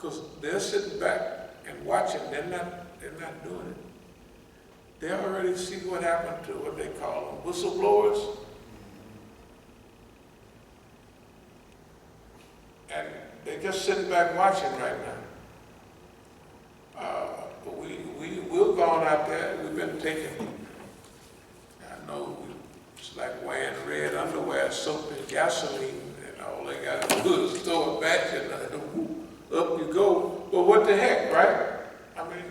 Because they're sitting back and watching. They're not doing it. They already see what happened to what they call them, whistleblowers. And they're just sitting back watching right now. But we've gone out there, we've been taking, I know it's like wearing red underwear soaked in gasoline, and all they got to do is throw a batch and up you go. But what the heck, right? I mean,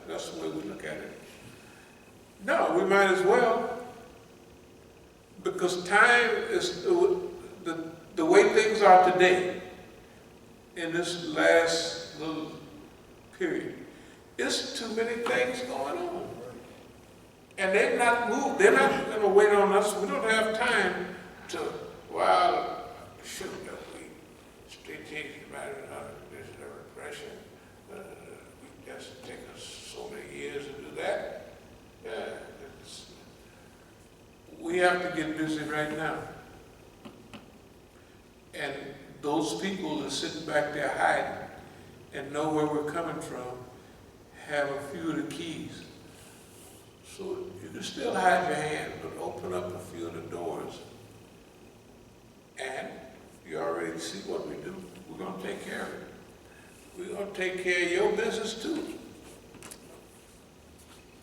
that's the way we look at it. No, we might as well, because time is the way things are today, in this last little period. It's too many things going on. And they've not moved. They're not going to wait on us. We don't have time to, well, shoot, we strategic matter, this is a repression. It just take us so many years to do that. We have to get busy right now. And those people that are sitting back there hiding and know where we're coming from have a few of the keys. So you can still hide your hand, but open up a few of the doors. And you already see what we do. We're going to take care of it. We're going to take care of your business too.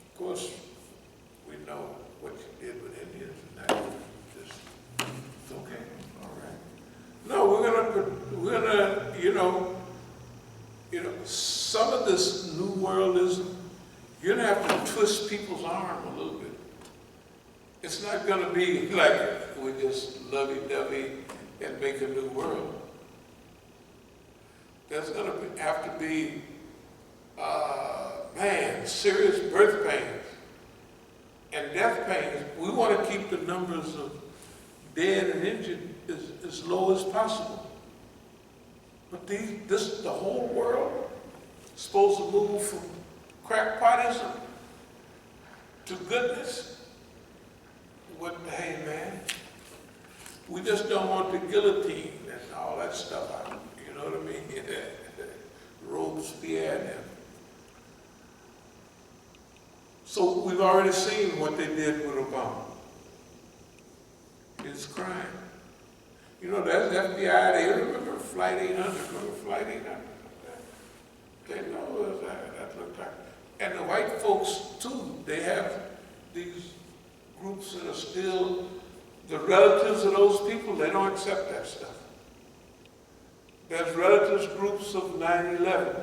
Of course, we know what you did with Indians and that. Just, it's okay, all right. No, we're gonna, you know, some of this new worldism, you're gonna have to twist people's arm a little bit. It's not gonna be like we just lovey-dovey and make a new world. There's gonna have to be, serious birth pains and death pains. We want to keep the numbers of dead and injured as low as possible. But the whole world is supposed to move from crackpotism to goodness. Hey man, we just don't want the guillotine and all that stuff out. You know what I mean? Robespierre and them. So we've already seen what they did with Obama. It's crime. You know, that's FBI, they remember Flight 800, remember Flight 800? They know that looked like. And the white folks too, they have these groups that are still, the relatives of those people, they don't accept that stuff. There's relatives groups of 9/11,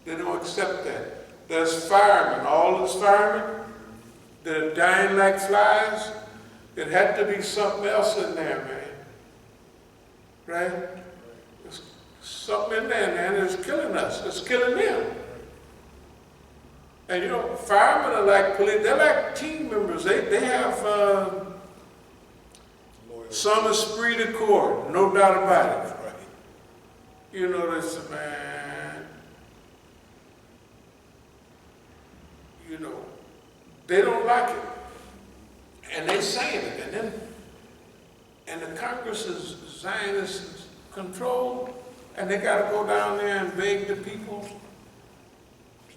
they don't accept that. There's firemen, all those firemen that are dying like flies. It had to be something else in there, man. Right? There's something in there, man, that's killing us. It's killing them. And you know, firemen are like police, they're like team members. They have some esprit de corps, no doubt about it. Right? You know, this man, you know, they don't like it. And they're saying it. And the Congress is Zionist controlled, and they got to go down there and beg the people,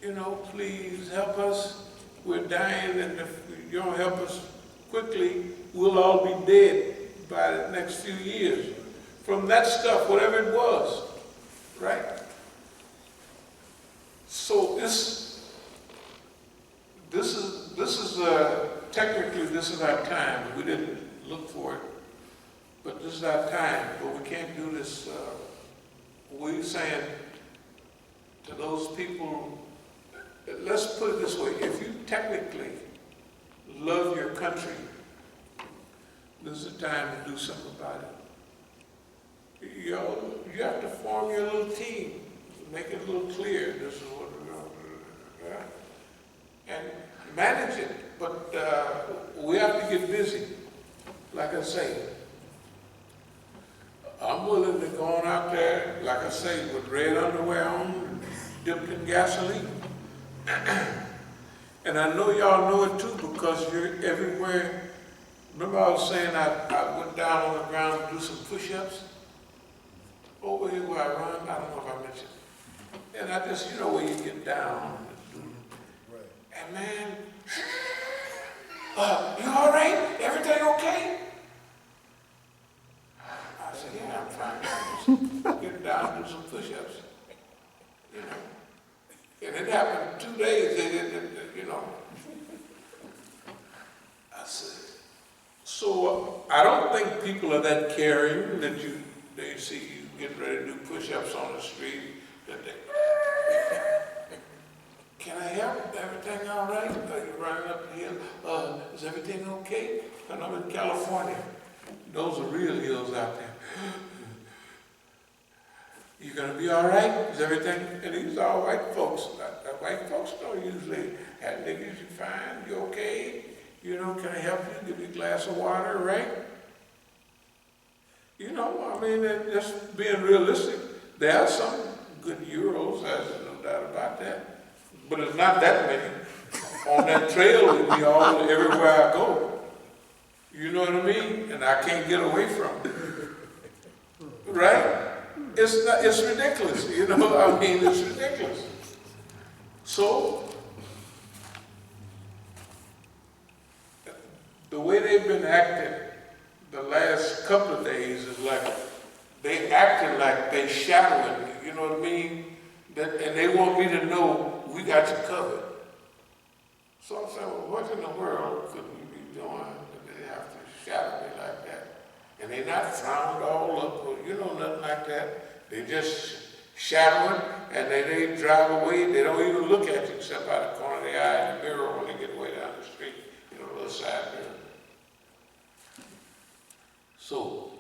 you know, please help us. We're dying, and if you don't help us quickly, we'll all be dead by the next few years from that stuff, whatever it was, right? So this is technically this is our time. We didn't look for it, but this is our time. But we can't do this. We're saying to those people, let's put it this way, if you technically love your country, this is the time to do something about it. You have to form your little team, make it a little clear, this is what we're going to do, and manage it, but we have to get busy. Like I say, I'm willing to go on out there, like I say, with red underwear on, dipped in gasoline. And I know y'all know it too because you're everywhere. Remember I was saying I went down on the ground to do some push-ups? Over here where I run, I don't know if I mentioned. And I just, you know, where you get down. And man, you all right? Everything okay? I said, yeah, I'm fine. Just get down and do some push-ups. You know. And it happened 2 days, you know. I said, so I don't think people are that caring that they see you getting ready to do push-ups on the street, that they, can I help? Everything all right? Are you running up the hill? Is everything okay? And I'm in California. Those are real hills out there. You gonna be all right? Is everything? And these are all white folks. White folks don't usually have niggas. You fine? You okay? You know, can I help you? Give you a glass of water, right? You know, I mean, just being realistic. There are some good Euros, there's no doubt about that. But it's not that many. On that trail with me everywhere I go. You know what I mean? And I can't get away from it. Right? It's ridiculous, you know, I mean, it's ridiculous. So, the way they've been acting the last couple of days is like, they acting like they shadowing me, you know what I mean? And they want me to know, we got you covered. So I'm saying, well, what in the world could we be doing that they have to shadow me like that? And they're not frowned all up, or, you know, nothing like that. They just shadowing, and they drive away. They don't even look at you except out the corner of the eye in the mirror when they get way down the street, you know, a little side mirror. So,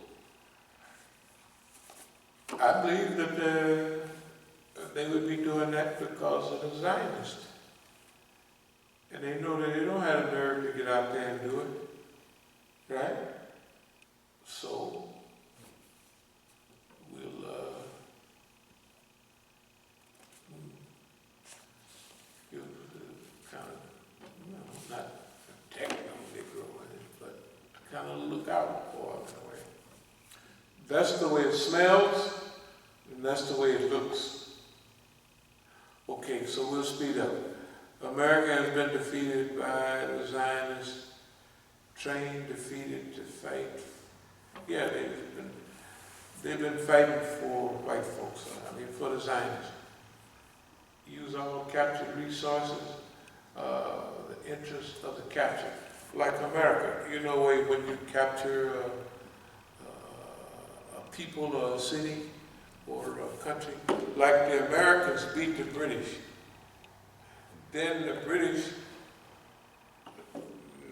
I believe that they would be doing that because of the Zionists. And they know that they don't have the nerve to get out there and do it. Right? So, we'll kind of, you know, not protect no Negro in it, but kind of look out for it in a way. That's the way it smells, and that's the way it looks. Okay, so we'll speed up. America has been defeated by the Zionists, trained, defeated to fight. Yeah, they've been fighting for white folks, I mean for the Zionists. Use all captured resources, the interest of the captured. Like America, you know, when you capture a people or a city or a country, like the Americans beat the British. Then the British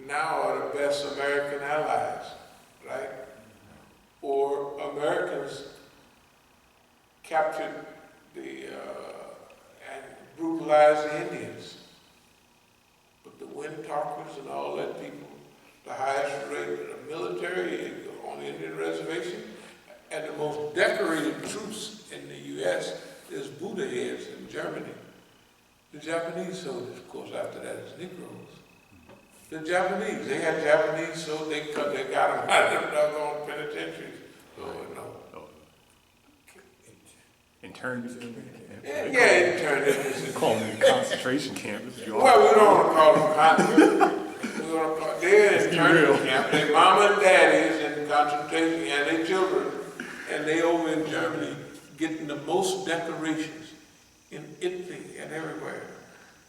now are the best American allies, right? Or Americans captured and brutalized the Indians. But the Windtalkers and all that people, the highest rate of the military on the Indian reservation, and the most decorated troops in the U.S. is Buddha heads in Germany. The Japanese soldiers, of course, after that is Negroes. The Japanese, they had Japanese, so they got them out of them doggone penitentiaries. So, no. Interned? Yeah, interned. Call them concentration camps. Well, we don't want to call them concentration. They're interned camp. Their mama and daddies in concentration, and their children, and they over in Germany getting the most decorations in Italy and everywhere,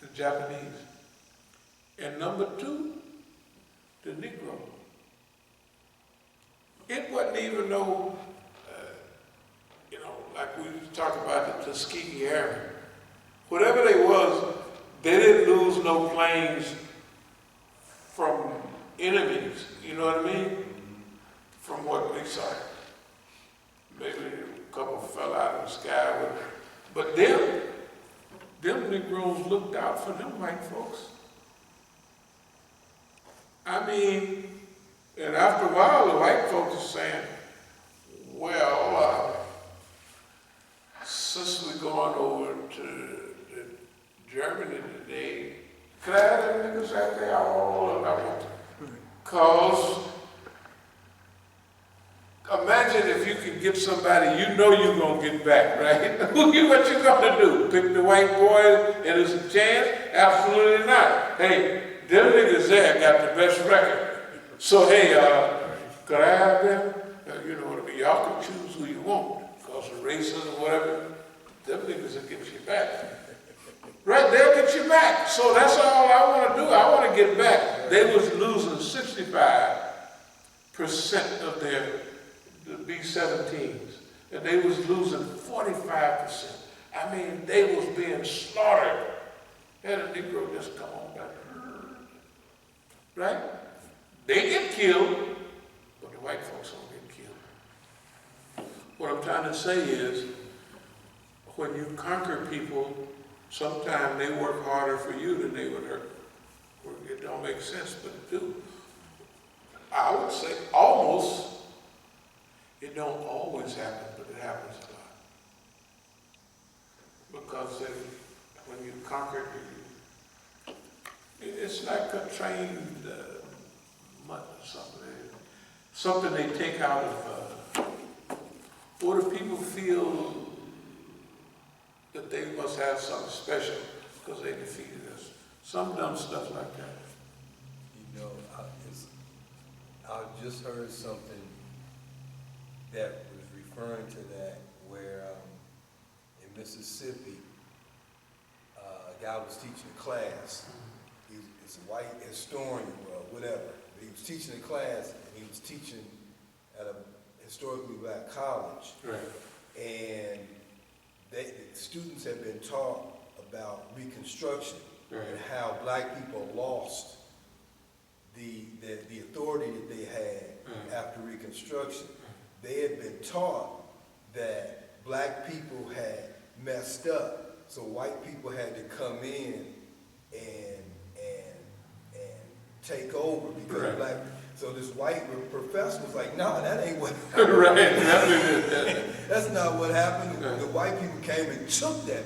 the Japanese. And number two, the Negro. It wasn't even no, you know, like we talk about the Tuskegee Airmen. Whatever they was, they didn't lose no planes from enemies, you know what I mean? From what we saw. Maybe a couple fell out of the sky, but them Negroes looked out for them white folks. I mean, and after a while, the white folks are saying, well, since we're going over to Germany today, could I have them niggas out there all of them? Because imagine if you can get somebody you know you're gonna get back, right? What you gonna do? Pick the white boy and there's a chance? Absolutely not. Hey, them niggas there got the best record. So hey, could I have them? You know what I mean? Y'all can choose who you want. Because of racism or whatever, them niggas will get you back. Right, they'll get you back. So that's all I want to do. I want to get back. They was losing 65% of their B-17s. And they was losing 45%. I mean, they was being slaughtered. And a Negro just come on back. Right? They get killed, but the white folks don't get killed. What I'm trying to say is, when you conquer people, sometimes they work harder for you than they would hurt. It don't make sense, but it do. I would say almost, it don't always happen, but it happens a lot. Because when you conquer, it's like a trained something they take out of, or do people feel that they must have something special because they defeated us? Some dumb stuff like that. You know, I just heard something that was referring to that, where in Mississippi, a guy was teaching a class. He's a white historian or whatever. But he was teaching a class, and he was teaching at a historically black college. Right. And the students had been taught about Reconstruction, right, and how black people lost the authority that they had, right, after Reconstruction. They had been taught that black people had messed up, so white people had to come in and take over because, right, black. So this white professor was like, "No, that ain't what happened." Right. That's not what happened. Right. The white people came and took the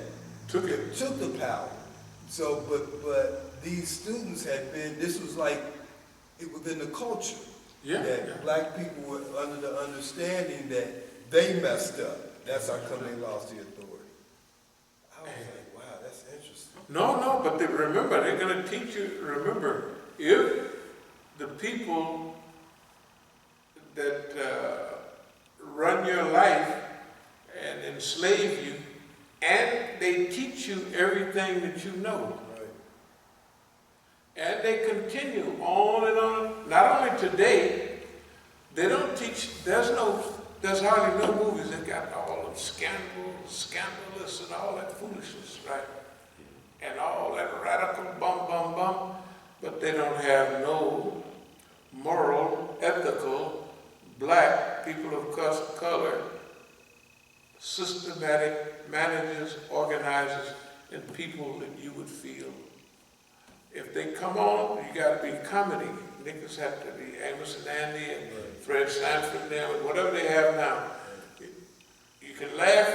power. So, but these students had been. This was like it within the culture. Yeah. That black people were under the understanding that they messed up. That's how come they lost the authority. I was like, wow, that's interesting. No, but remember, they're going to teach you. Remember, if the people that run your life and enslave you, and they teach you everything that you know. Right. And they continue on and on. Not only today, they don't teach, there's hardly no movies that got all of scandalous and all that foolishness, right? And all that radical bum. But they don't have no moral, ethical, black, people of color, systematic managers, organizers, and people that you would feel. If they come on, you gotta be comedy. Niggas have to be Amos and Andy and Fred Sanford and them, and whatever they have now. You can laugh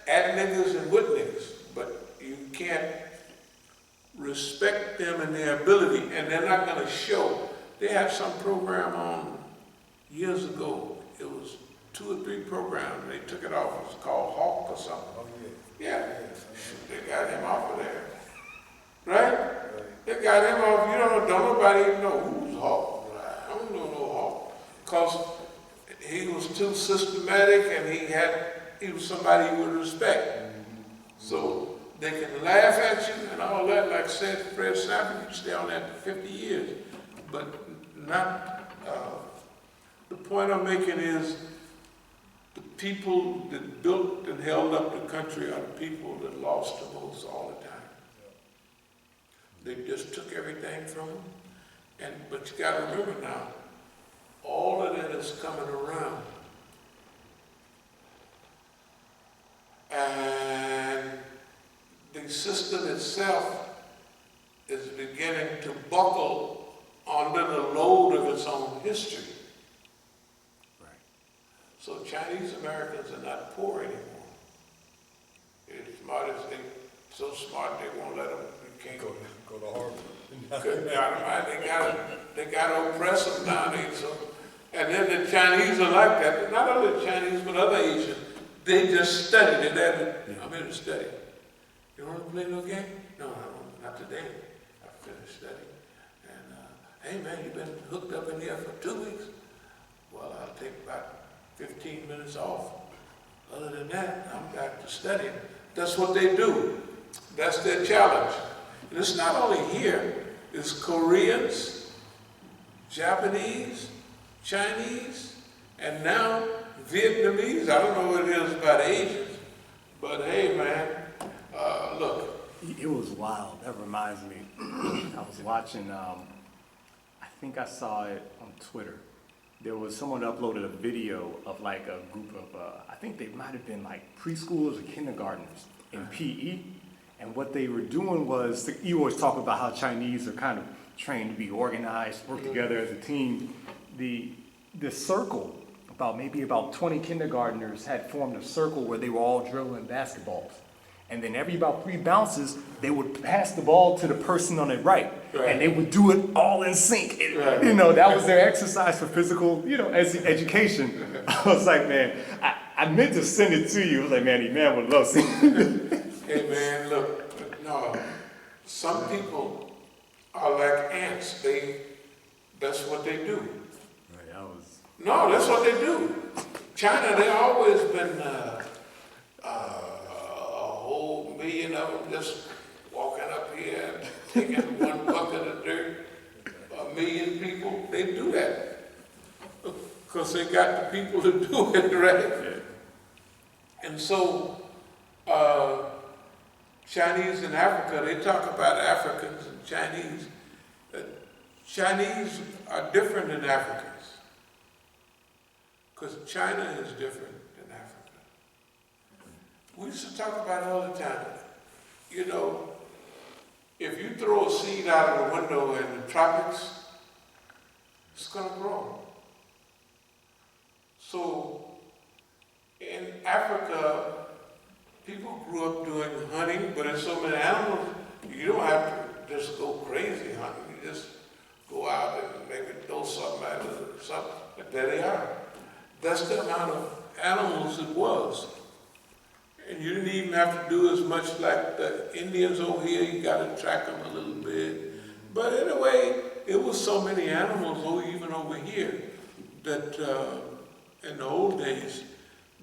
at niggas and with niggas, but you can't respect them and their ability, and they're not gonna show. They had some program on years ago. It was 2 or 3 programs. They took it off. It was called Hawk or something. Oh, yeah. They got him off of there. Right? They got him off. You don't nobody even know who's Hawk. I don't know no Hawk. Because he was too systematic, and he was somebody you would respect. Mm-hmm. So they can laugh at you and all that. Like I said, Fred Sanford, you stay on that for 50 years. But not, the point I'm making is the people that built and held up the country are the people that lost the most all the time. They just took everything from them. But you gotta remember now, all of that is coming around. And the system itself is beginning to buckle under the load of its own history. Right. So Chinese Americans are not poor anymore. They're smart as so smart they won't let them. You can't go to Harvard. They gotta oppress them down there. So And then the Chinese are like that. Not only the Chinese, but other Asians. They just study. I'm here to study. You want to play no game? No, not today. I finished studying. And, hey man, you've been hooked up in here for 2 weeks? Well, I'll take about 15 minutes off. Other than that, I'm back to studying. That's what they do. That's their challenge. And it's not only here. It's Koreans, Japanese, Chinese, and now Vietnamese. I don't know what it is about Asians, but hey man, look. It was wild. That reminds me. I was watching, I think I saw it on Twitter. There was someone uploaded a video of like a group of, I think they might have been like preschoolers or kindergartners in PE. And what they were doing was, you always talk about how Chinese are kind of trained to be organized, work together as a team. The circle, maybe about 20 kindergartners had formed a circle where they were all dribbling basketballs. And then every about 3 bounces, they would pass the ball to the person on the right. And they would do it all in sync. You know, that was their exercise for physical, education. I was like, man, I meant to send it to you. I was like, man, Imam would love seeing it. Hey man, look, no, some people are like ants. That's what they do. No, that's what they do. China, they always been a whole million of them just walking up here and taking one bucket of dirt. 1 million people, they do that. Because they got the people to do it, right? And so, Chinese in Africa, they talk about Africans and Chinese. Chinese are different than Africans. Because China is different than Africa. We used to talk about it all the time. You know, if you throw a seed out of the window in the tropics, it's going to grow. So, in Africa, people grew up doing hunting, but there's so many animals, you don't have to just go crazy hunting. You just go out and maybe throw something at it or something, and there they are. That's the amount of animals it was. And you didn't even have to do as much like the Indians over here. You got to track them a little bit. But anyway, it was so many animals, even over here, that in the old days,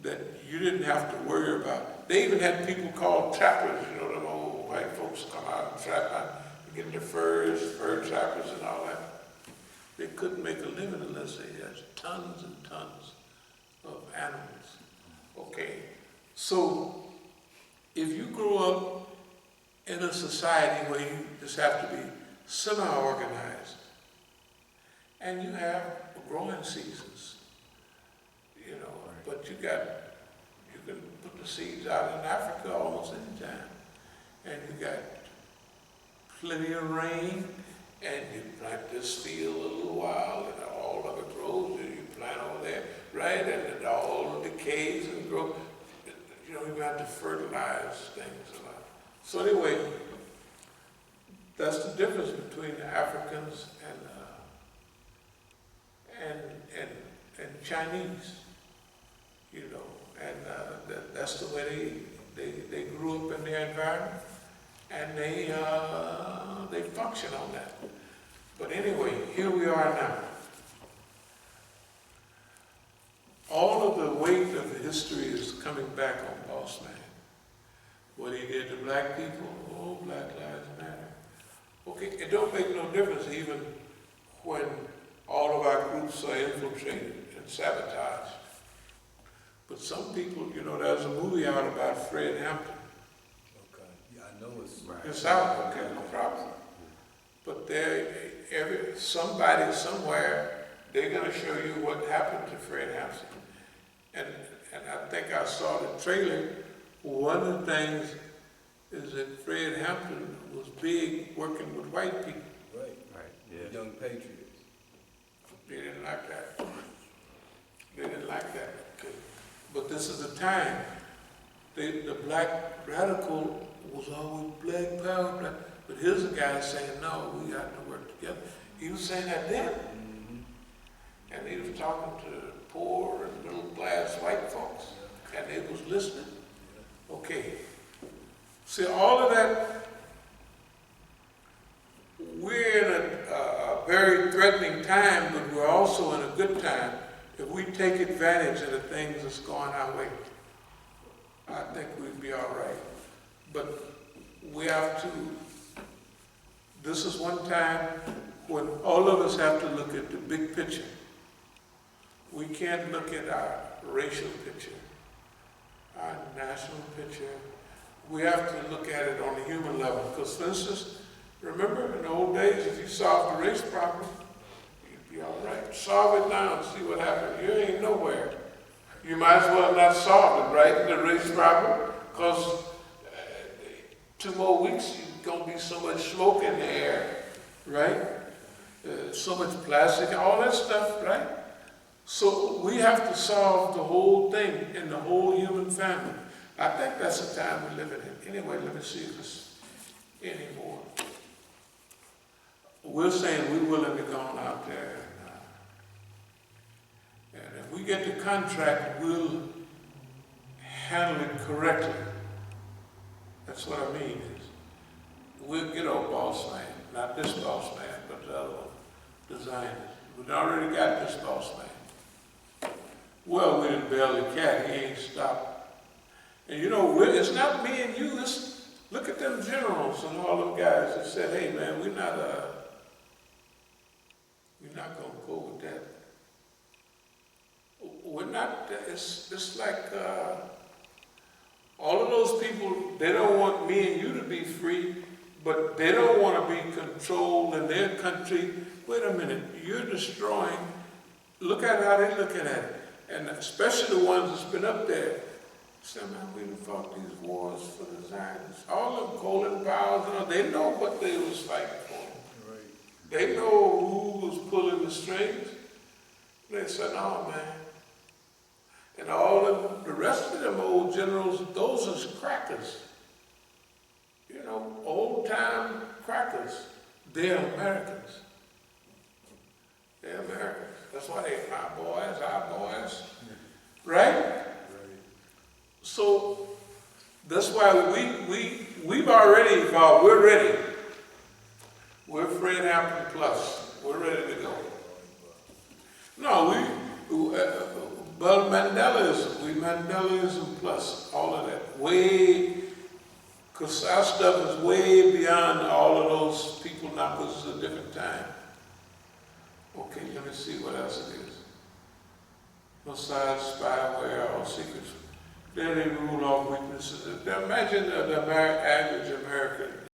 that you didn't have to worry about. They even had people called trappers, them old white folks come out and trap out, get their fur trappers and all that. They couldn't make a living unless they had tons and tons of animals. Okay, so if you grow up in a society where you just have to be semi-organized, and you have growing seasons, but you can put the seeds out in Africa almost any time, and you got plenty of rain, and you plant this field a little while, and all of it grows, and you plant over there, right, and it all decays and grows. You have to fertilize things a lot. So anyway, that's the difference between the Africans and Chinese, and that's the way they grew up in their environment, and they function on that. But anyway, here we are now. All of the weight of the history is coming back on Boss Man. What he did to black people, Black Lives Matter. Okay, it don't make no difference even when all of our groups are infiltrated and sabotaged. But some people, there's a movie out about Fred Hampton. Okay, yeah, I know it's right. It's out, okay, no problem. But somebody somewhere, they're gonna show you what happened to Fred Hampton. And I think I saw the trailer. One of the things is that Fred Hampton was big working with white people. Right, yeah. Young Patriots. They didn't like that. Okay. But this is the time. The black radical was always black power, but here's a guy saying, no, we got to work together. He was saying that then. and he was talking to poor and middle class white folks, and they was listening. Okay. See, all of that, we're in a very threatening time, but we're also in a good time if we take advantage of the things that's going our way. I think we'd be all right. But we have to, this is one time when all of us have to look at the big picture. We can't look at our racial picture, our national picture. We have to look at it on the human level. Because, for instance, remember in the old days, if you solved the race problem, you'd be all right. Solve it now and see what happens. You ain't nowhere. You might as well not solve it, right, the race problem, because 2 more weeks, you're going to be so much smoke in the air, right? So much plastic, all that stuff, right? So we have to solve the whole thing in the whole human family. I think that's the time we're living in. Anyway, let me see if there's any more. We're saying we're willing to go on out there. And if we get the contract, we'll handle it correctly. That's what I mean is, we'll get our boss man, not this boss man, but the other one, the Zionist. We've already got this boss man. Well, we didn't bail the cat, he ain't stopped. And you know, it's not me and you, look at them generals and all them guys that said, hey man, we're not gonna go with that. We're not, it's like, all of those people, they don't want me and you to be free, but they don't want to be controlled in their country. Wait a minute, you're destroying, look at how they're looking at it. And especially the ones that's been up there. Somehow we fought these wars for the Zionists. All of them, Colin Powell, they know what they was fighting for. Right. They know who was pulling the strings. They said, oh man. And all of the rest of them old generals, those are crackers. You know, old-time crackers. They're Americans. They're Americans. That's why they're our boys. Right? So that's why we've already evolved. We're ready. We're Fred Hampton Plus. We're ready to go. No, but Mandelaism plus, all of that. Way, because our stuff is way beyond all of those people now, because it's a different time. Okay, let me see what else it is. No side, spyware, all secrets. There they rule all weaknesses. Now imagine the average American